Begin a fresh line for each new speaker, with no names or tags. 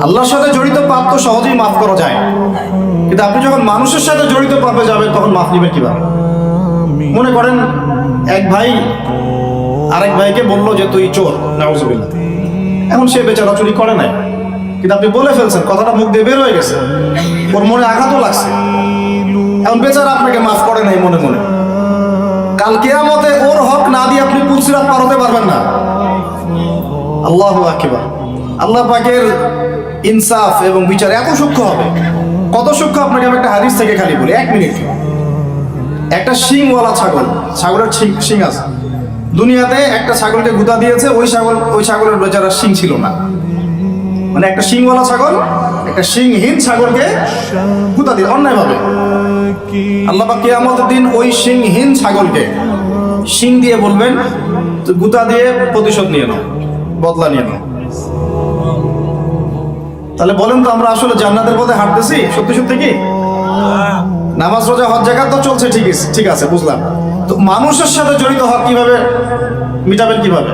আল্লাহর সাথে জড়িত পাপ তো সহজেই মাফ করা যায়, কিন্তু আপনি যখন মানুষের সাথে জড়িত পাপে যাবেন তখন মাফ নেবেন কিভাবে? মনে করেন এক ভাই আরেক ভাইকে বললো যে তুই চোর, নাউজুবিল্লাহ। এখন সে বেচারা চুরি করে নাই, কিন্তু আপনি বলে ফেলছেন, কথাটা মুখ দিয়ে বের হয়ে গেছে, ওর মনে আঘাতও লাগছে। এখন বেচারা আপনাকে মাফ করে নাই মনে মনে, কাল কিয়ামতে ওর হক না দিয়ে আপনি পুলসিরাত পার হতে পারবেন না। আল্লাহু আকবার। আল্লাহ পাকের ইনসাফ এবং বিচার এত সূক্ষ্ম হবে। কত সূক্ষ্ম আপনাকে আমি একটা হাদিস থেকে খালি বলি, 1 মিনিট। একটা শিংওয়ালা ছাগল, ছাগলের শিং আছে। দুনিয়াতে একটা ছাগলকে গুঁতা দিয়েছে, ওই ছাগলের বেচারার শিং ছিল না। মানে একটা শিংওয়ালা ছাগল একটা শিংহীন ছাগলকে গুঁতা দিয়ে অন্যায়ভাবে, আল্লাহ পাক কিয়ামতের দিন ওই শিংহীন ছাগলকে শিং দিয়ে বলবেন, তুই গুঁতা দিয়ে প্রতিশোধ নিয়ে নাও, বদলা নিয়ে নাও। তাহলে বলেন তো আমরা আসলে জান্নাতের পথে হাঁটতেছি সত্যি সত্যি কি? নামাজ রোজা হজ যাকাত তো চলছে, ঠিক আছে বুঝলাম। তো মানুষের সাথে জড়িত হক কিভাবে মিটাবেন কিভাবে?